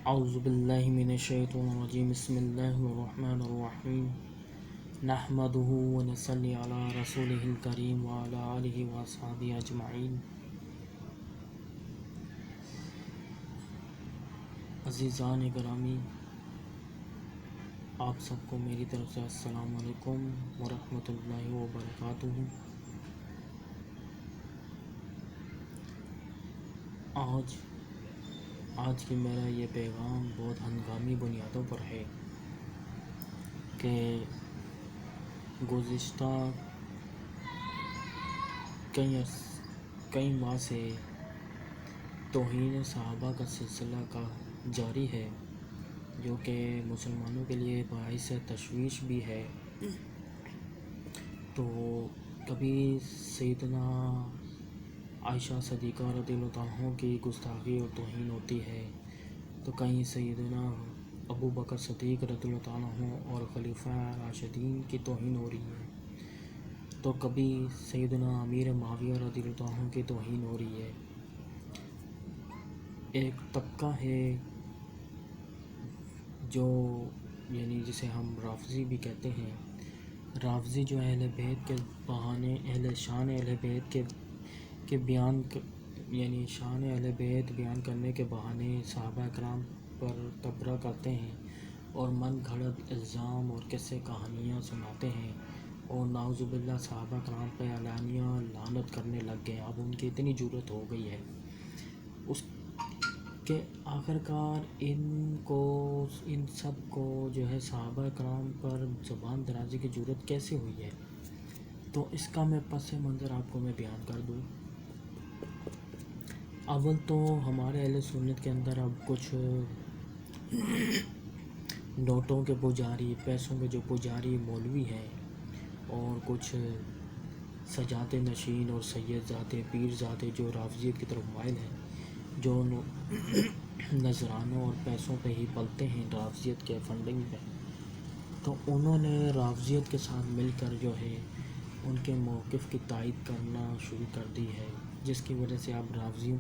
اعوذ باللہ من الشیطان الرجیم بسم اللہ الرحمن الرحیم نحمده ونصلی علی رسولہ الکریم وعلی آلہ واصحابہ اجمعین۔ عزیزان گرامی، آپ سب کو میری طرف سے السلام علیکم ورحمۃ اللہ وبرکاتہ۔ آج کی میرا یہ پیغام بہت ہنگامی بنیادوں پر ہے کہ گزشتہ کئی ماہ سے توہین صحابہ کا سلسلہ کا جاری ہے، جو کہ مسلمانوں کے لیے باعث تشویش بھی ہے۔ تو کبھی سیدنا عائشہ صدیقہ رضی اللہ عنہ کی گستاخی اور توہین ہوتی ہے، تو کہیں سیدنا ابو بکر صدیق رضی اللہ عنہ اور خلیفہ راشدین کی توہین ہو رہی ہے، تو کبھی سیدنا امیر معاویہ رضی اللہ عنہ کی توہین ہو رہی ہے۔ ایک طبقہ ہے جو جسے ہم رافضی بھی کہتے ہیں۔ رافضی جو اہل بیت کے بہانے شان اہل بیت کے بیان شان اہل بیت بیان کرنے کے بہانے صحابہ کرام پر تبرہ کرتے ہیں اور من گھڑت الزام اور قصے کہانیاں سناتے ہیں، اور نعوذ باللہ صحابہ کرام پہ علانیہ لعنت کرنے لگ گئے۔ اب ان کی اتنی جرأت ہو گئی ہے اس کہ آخرکار ان سب کو جو ہے صحابہ کرام پر زبان درازی کی جرأت کیسے ہوئی ہے، تو اس کا میں پس منظر آپ کو میں بیان کر دوں۔ اول تو ہمارے اہل سنت کے اندر اب کچھ نوٹوں کے پجاری، پیسوں کے جو پجاری مولوی ہیں، اور کچھ سجادے نشین اور سید زادے پیر زادے جو رافضیت کی طرف مائل ہیں، جو نذرانوں اور پیسوں پہ ہی پلتے ہیں، رافضیت کے فنڈنگ پہ، تو انہوں نے رافضیت کے ساتھ مل کر جو ہے ان کے موقف کی تائید کرنا شروع کر دی ہے، جس کی وجہ سے اب رافضیوں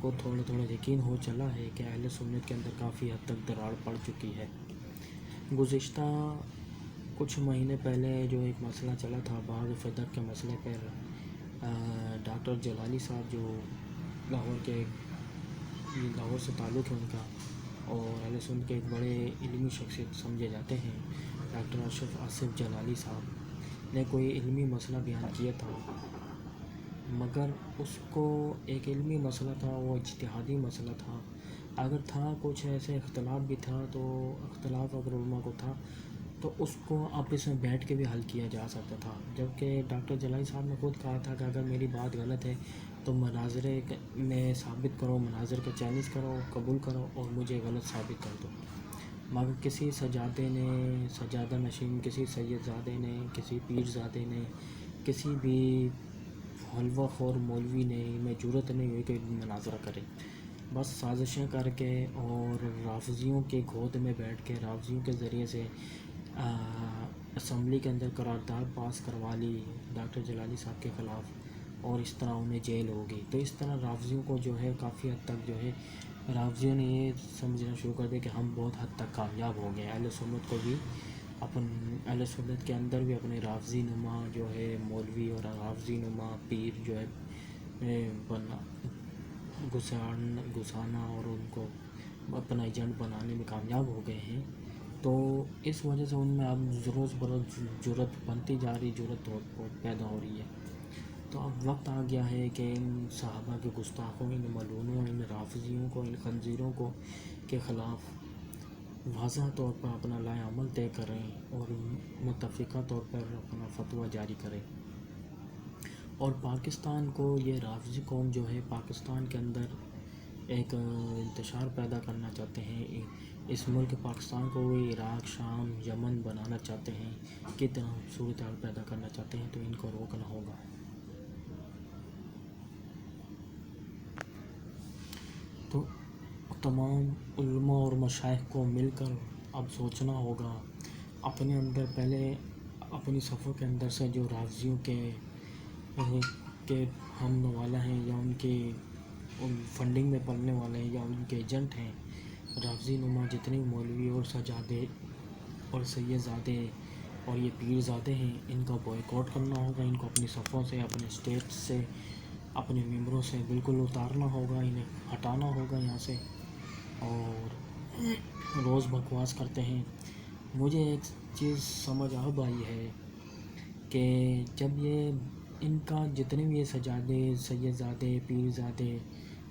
کو تھوڑا تھوڑا یقین ہو چلا ہے کہ اہل سنت کے اندر کافی حد تک دراڑ پڑ چکی ہے۔ گزشتہ کچھ مہینے پہلے جو ایک مسئلہ چلا تھا بعض فدق کے مسئلے پر، ڈاکٹر جلالی صاحب جو لاہور سے تعلق ہے ان کا، اور اہل سنت کے ایک بڑے علمی شخصیت سمجھے جاتے ہیں، ڈاکٹر اشرف آصف جلالی صاحب نے کوئی علمی مسئلہ بیان کیا تھا، مگر اس کو ایک علمی مسئلہ تھا، وہ اجتہادی مسئلہ تھا۔ اگر تھا کچھ ایسے اختلاف بھی تھا، تو اختلاف اگر علماء کو تھا تو اس کو آپس میں بیٹھ کے بھی حل کیا جا سکتا تھا، جبکہ ڈاکٹر جلالی صاحب نے خود کہا تھا کہ اگر میری بات غلط ہے تو مناظرے میں ثابت کرو، مناظر کا چیلنج کرو، قبول کرو اور مجھے غلط ثابت کر دو۔ مگر کسی سجادہ نشین، کسی سید زادے نے، کسی پیر زادے نے، کسی بھی حلوہ خور مولوی نے میں جرأت نہیں ہوئی کہ مناظرہ کرے، بس سازشیں کر کے اور رافضیوں کے گود میں بیٹھ کے رافضیوں کے ذریعے سے اسمبلی کے اندر قرارداد پاس کروا لی ڈاکٹر جلالی صاحب کے خلاف، اور اس طرح انہیں جیل ہو گئی۔ تو اس طرح رافضیوں کو جو ہے کافی حد تک جو ہے رافضیوں نے یہ سمجھنا شروع کر دیا کہ ہم بہت حد تک کامیاب ہو گئے۔ اہل سنت کو بھی اہل سنت کے اندر بھی اپنے رافضی نما جو ہے مولوی اور رافضی نما پیر جو ہے گھسانا اور ان کو اپنا ایجنٹ بنانے میں کامیاب ہو گئے ہیں، تو اس وجہ سے ان میں اب روز بروز جرأت بنتی جا رہی، جرأت پیدا ہو رہی ہے۔ تو اب وقت آ گیا ہے کہ ان صحابہ کے گستاخوں، ان ملعونوں، ان رافضیوں کو، ان خنزیروں کو کے خلاف واضح طور پر اپنا لائحہ عمل طے کریں اور متفقہ طور پر اپنا فتویٰ جاری کریں، اور پاکستان کو یہ رافضی قوم جو ہے پاکستان کے اندر ایک انتشار پیدا کرنا چاہتے ہیں، اس ملک پاکستان کو عراق، شام، یمن بنانا چاہتے ہیں، کی طرح صورتحال پیدا کرنا چاہتے ہیں، تو ان کو روکنا ہوگا۔ تو تمام علماء اور مشائخ کو مل کر اب سوچنا ہوگا، اپنے اندر پہلے اپنی صفوں کے اندر سے جو رافضیوں کے ہم نوالا ہیں، یا ان کی فنڈنگ میں پڑنے والے ہیں، یا ان کے ایجنٹ ہیں، رافضی نما جتنے مولوی اور سجادے اور سید زادے اور یہ پیر زادے ہیں، ان کا بوائیکاٹ کرنا ہوگا، ان کو اپنی صفوں سے، اپنے اسٹیٹ سے، اپنے ممبروں سے بالکل اتارنا ہوگا، انہیں ہٹانا ہوگا یہاں سے۔ اور روز بکواس کرتے ہیں۔ مجھے ایک چیز سمجھ اب آئی ہے کہ جب یہ ان کا جتنے بھی یہ سجادے، سید زادے، پیر زادے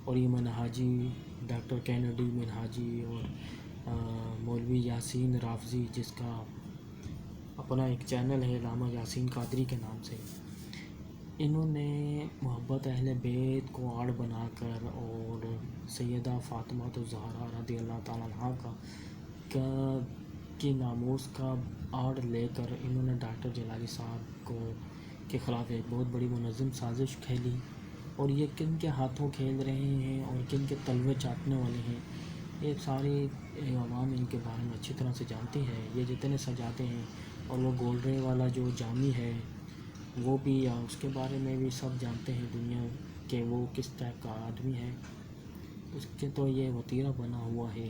اور یہ منہاجی، ڈاکٹر کینیڈی منہاجی اور مولوی یاسین رافضی جس کا اپنا ایک چینل ہے علامہ یاسین قادری کے نام سے، انہوں نے محبت اہل بیت کو آڑ بنا کر اور سیدہ فاطمہ الزہرا رضی اللہ تعالیٰ عنہا کی ناموس کا آڑ لے کر انہوں نے ڈاکٹر جلالی صاحب کے خلاف ایک بہت بڑی منظم سازش کھیلی، اور یہ کن کے ہاتھوں کھیل رہے ہیں اور کن کے تلوے چاٹنے والے ہیں، یہ ساری عوام ان کے بارے میں اچھی طرح سے جانتی ہے۔ یہ جتنے سجاتے ہیں اور وہ گولرے والا جو جامی ہے وہ بھی، اس کے بارے میں بھی سب جانتے ہیں دنیا کہ وہ کس ٹائپ کا آدمی ہے۔ اس کے تو یہ وتیرہ بنا ہوا ہے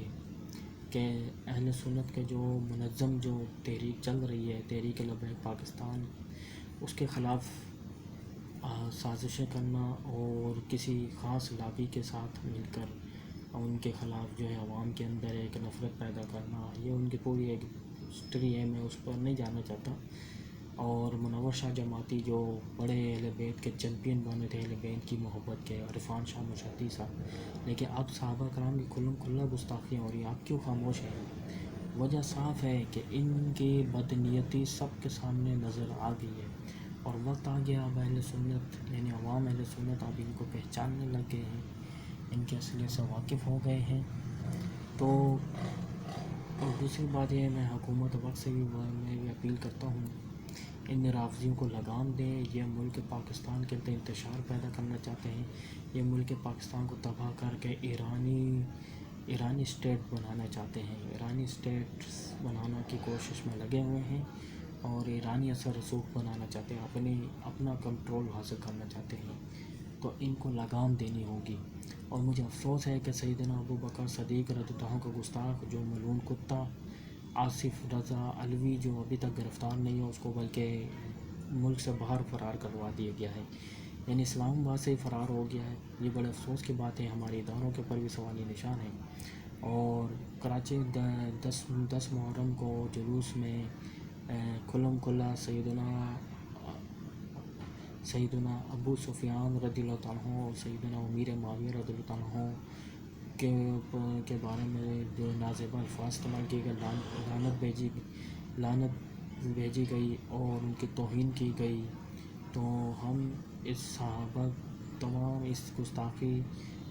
کہ اہل سنت کے جو منظم جو تحریک چل رہی ہے، تحریک لبیک پاکستان، اس کے خلاف سازشیں کرنا اور کسی خاص لابی کے ساتھ مل کر ان کے خلاف جو ہے عوام کے اندر ایک نفرت پیدا کرنا، یہ ان کی پوری ایک ہسٹری ہے، میں اس پر نہیں جانا چاہتا۔ اور منور شاہ جماعتی جو بڑے اہل بیت کے چیمپئن بنے تھے، اہل بیت کی محبت کے، عرفان شاہ مشہدی صاحب، لیکن اب صحابہ کرام کی کھلم کھلا گستاخیاں ہو رہی ہیں، آپ کیوں خاموش ہیں؟ وجہ صاف ہے کہ ان کی بدنیتی سب کے سامنے نظر آ گئی ہے، اور وقت آ گیا اب اہل سنت یعنی عوام اہل سنت اب ان کو پہچاننے لگ گئے ہیں، ان کے اصلیت سے واقف ہو گئے ہیں۔ تو اور دوسری بات یہ ہے، میں حکومت وقت سے بھی میں بھی اپیل کرتا ہوں، ان رافضیوں کو لگام دیں۔ یہ ملک پاکستان کے اندر انتشار پیدا کرنا چاہتے ہیں، یہ ملک پاکستان کو تباہ کر کے ایرانی اسٹیٹ بنانا چاہتے ہیں، ایرانی اسٹیٹ بنانا کی کوشش میں لگے ہوئے ہیں، اور ایرانی اثر رسوخ بنانا چاہتے ہیں، اپنا کنٹرول حاصل کرنا چاہتے ہیں، تو ان کو لگام دینی ہوگی۔ اور مجھے افسوس ہے کہ سیدنا ابو بکر صدیق رضی اللہ عنہ کا گستاخ جو ملعون کتا آصف رضا علوی، جو ابھی تک گرفتار نہیں ہو، اس کو بلکہ ملک سے باہر فرار کروا دیا گیا ہے، یعنی اسلام آباد سے ہی فرار ہو گیا ہے۔ یہ بڑے افسوس کی بات ہے، ہمارے اداروں کے اوپر بھی سوالی نشان ہے۔ اور کراچی 10 محرم کو جلوس میں کھلم کھلا سیدنا ابو سفیان رضی اللہ تعالیٰ عنہ اور سیدنا امیر معاویہ رضی اللہ تعالیٰ عنہ کے بارے میں جو نازیبہ الفاظ استعمال کیے گئے، لعنت بھیجی گئی اور ان کی توہین کی گئی، تو ہم اس صحابہ تمام اس گستاخی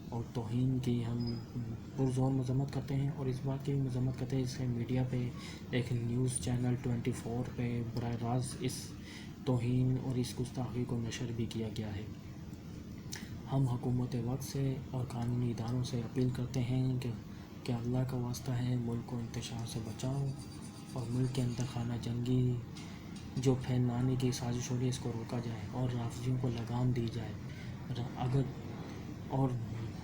اور توہین کی ہم پرزور مذمت کرتے ہیں، اور اس بات کی بھی مذمت کرتے ہیں اس سے میڈیا پہ ایک نیوز چینل 24 پہ براہ راست اس توہین اور اس گستاخی کو نشر بھی کیا گیا ہے۔ ہم حکومت وقت سے اور قانونی اداروں سے اپیل کرتے ہیں کہ اللہ کا واسطہ ہے، ملک کو انتشار سے بچاؤ، اور ملک کے اندر خانہ جنگی جو پھیلانے کی سازش ہو رہی ہے اس کو روکا جائے اور رافضیوں کو لگام دی جائے۔ اور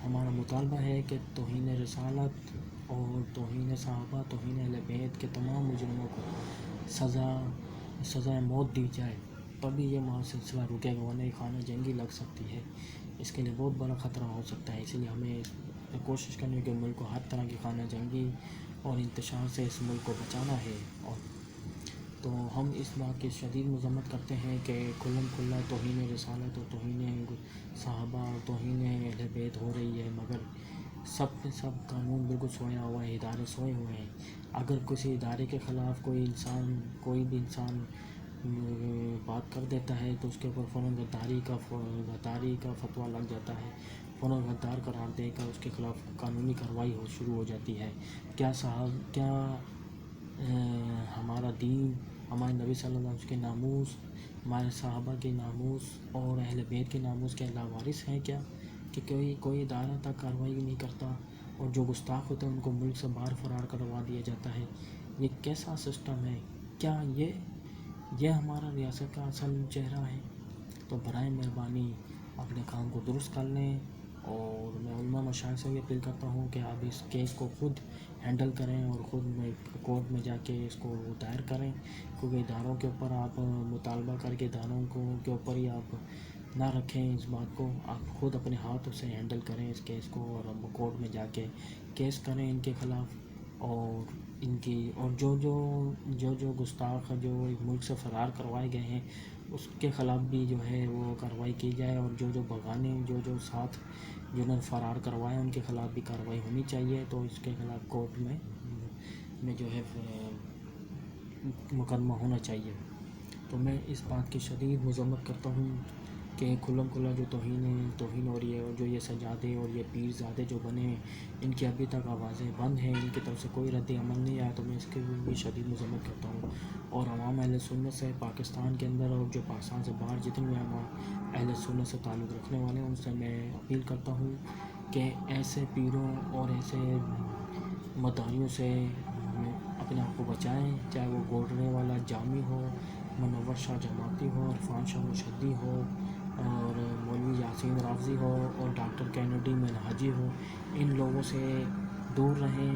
ہمارا مطالبہ ہے کہ توہین رسالت اور توہین صحابہ، توہین اہل بیت کے تمام مجرموں کو سزائے موت دی جائے، تبھی یہ سلسلہ رکے گا، ورنہ خانہ جنگی لگ سکتی ہے، اس کے لیے بہت بڑا خطرہ ہو سکتا ہے۔ اس لیے ہمیں کوشش کرنی ہے کہ ملک کو ہر طرح کی خانہ جنگی اور انتشار سے اس ملک کو بچانا ہے۔ اور تو ہم اس بات کی شدید مذمت کرتے ہیں کہ کھلم کھلا توہین رسالت اور توہین صحابہ اور توہین اہل بیت ہو رہی ہے، مگر سب پہ سب قانون بالکل سویا ہوا ہے، ادارے سوئے ہوئے ہیں۔ اگر کسی ادارے کے خلاف کوئی بھی انسان بات کر دیتا ہے تو اس کے اوپر فوراً غداری کا فتویٰ لگ جاتا ہے، فوراً غدار قرار دے کر اس کے خلاف قانونی کارروائی شروع ہو جاتی ہے۔ کیا ہمارا دین، ہمارے نبی صلی اللہ علیہ وسلم کے ناموس، ہمارے صحابہ کے ناموس اور اہل بیت کے ناموس کے لاوارث ہیں کیا، کہ کوئی ادارہ تک کارروائی نہیں کرتا، اور جو گستاخ ہوتے ہیں ان کو ملک سے باہر فرار کروا دیا جاتا ہے؟ یہ کیسا سسٹم ہے؟ کیا یہ ہمارا ریاست کا اصل چہرہ ہے؟ تو برائے مہربانی اپنے کام کو درست کر لیں اور میں علماء مشائخ سے بھی اپیل کرتا ہوں کہ آپ اس کیس کو خود ہینڈل کریں اور خود میں کورٹ میں جا کے اس کو دائر کریں، کیونکہ اداروں کے اوپر آپ مطالبہ کر کے اداروں کے اوپر ہی آپ نہ رکھیں اس بات کو، آپ خود اپنے ہاتھوں سے ہینڈل کریں اس کیس کو اور کورٹ میں جا کے کیس کریں ان کے خلاف، اور ان کی اور جو گستاخ جو ملک سے فرار کروائے گئے ہیں اس کے خلاف بھی جو ہے وہ کارروائی کی جائے، اور جو بغانے جو ساتھ جنہوں نے فرار کروایا ان کے خلاف بھی کارروائی ہونی چاہیے، تو اس کے خلاف کورٹ میں جو ہے مقدمہ ہونا چاہیے۔ تو میں اس بات کی شدید مذمت کرتا ہوں کہ کھلم کھلا جو توہین ہو رہی ہے، اور جو یہ سجادے اور یہ پیر زادے جو بنے ہیں ان کی ابھی تک آوازیں بند ہیں، ان کی طرف سے کوئی رد عمل نہیں آیا، تو میں اس کی بھی شدید مذمت کرتا ہوں۔ اور عوام اہل سنت سے پاکستان کے اندر اور جو پاکستان سے باہر جتنے بھی اہل سنت سے تعلق رکھنے والے ہیں ان سے میں اپیل کرتا ہوں کہ ایسے پیروں اور ایسے مداریوں سے اپنے آپ کو بچائیں، چاہے وہ گولڈنے والا جامی ہو، منور شاہ جماعتی ہو، عرفان شاہ مشدی ہو، اور مولوی یاسین رافضی ہو، اور ڈاکٹر کینیڈی منہاجی ہو، ان لوگوں سے دور رہیں۔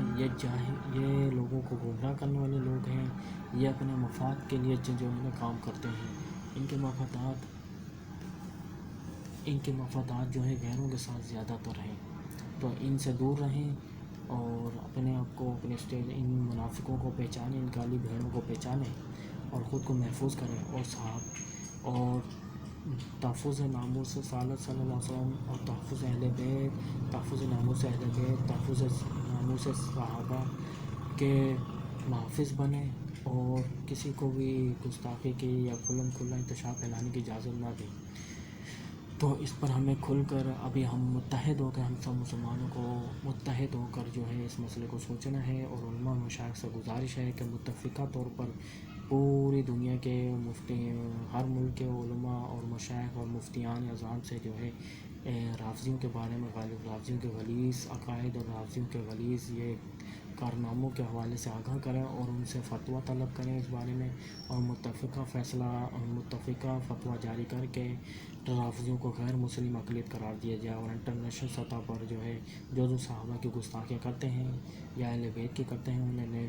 یہ لوگوں کو گمراہ کرنے والے لوگ ہیں، یہ اپنے مفاد کے لیے جو ہے کام کرتے ہیں، ان کے مفادات جو ہے غیروں کے ساتھ زیادہ تر ہیں، تو ان سے دور رہیں اور اپنے آپ کو ان منافقوں کو پہچانیں، ان کالی بھیڑوں کو پہچانیں اور خود کو محفوظ کریں، اور تحفظ ناموس رسالت صلی اللہ علیہ وسلم اور تحفظ اہل بیت، تحفظ ناموس اہل بیت، تحفظ ناموس صحابہ کے محافظ بنیں، اور کسی کو بھی گستاخی کی یا کھلم کھلا انتشار پھیلانے کی اجازت نہ دیں۔ تو اس پر ہمیں کھل کر ابھی ہم متحد ہو کر، ہم سب مسلمانوں کو متحد ہو کر جو ہے اس مسئلے کو سوچنا ہے، اور علماء مشائخ سے گزارش ہے کہ متفقہ طور پر پوری دنیا کے مفتی، ہر ملک کے علماء اور مشائخ اور مفتیان اعظام سے جو ہے رافضیوں کے بارے میں، رافضیوں کے غلیظ عقائد اور رافضیوں کے غلیظ یہ کارناموں کے حوالے سے آگاہ کریں، اور ان سے فتویٰ طلب کریں اس بارے میں، اور متفقہ فتویٰ جاری کر کے رافضیوں کو غیر مسلم اقلیت قرار دیا جائے، اور انٹرنیشنل سطح پر جو ہے جو صحابہ کی گستاخیاں کرتے ہیں یا اہل بیت کی کرتے ہیں انہیں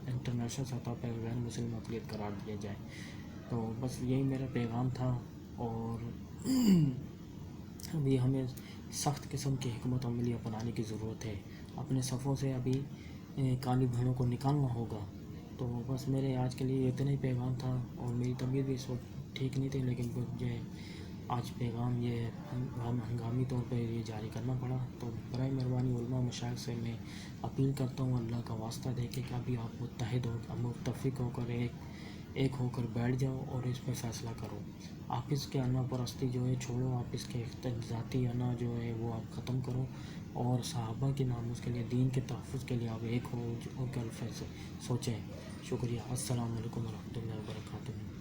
انٹرنیشنل سطح پر غیر مسلم اقلیت قرار دیا جائے۔ تو بس یہی میرا پیغام تھا، اور ابھی ہمیں سخت قسم کی حکمت عملی اپنانے کی ضرورت ہے، اپنے صفوں سے ابھی کالی بھیڑوں کو نکالنا ہوگا۔ تو بس میرے آج کے لیے اتنا ہی پیغام تھا، اور میری طبیعت بھی اس وقت ٹھیک نہیں تھی، لیکن مجھے آج پیغام یہ ہنگامی طور پہ یہ جاری کرنا پڑا۔ تو برائے مہربانی علماء مشائخ سے میں اپیل کرتا ہوں، اللہ کا واسطہ دے کے کہ ابھی آپ متفق ہو کر ایک ہو کر بیٹھ جاؤ اور اس پہ فیصلہ کرو۔ آپس کے انا پرستی جو ہے چھوڑو، آپس کے ذاتی انا جو ہے وہ آپ ختم کرو، اور صحابہ کے ناموس کے لیے، دین کے تحفظ کے لیے آپ ایک ہو کر سوچیں۔ شکریہ۔ السلام علیکم ورحمۃ اللہ وبرکاتہ۔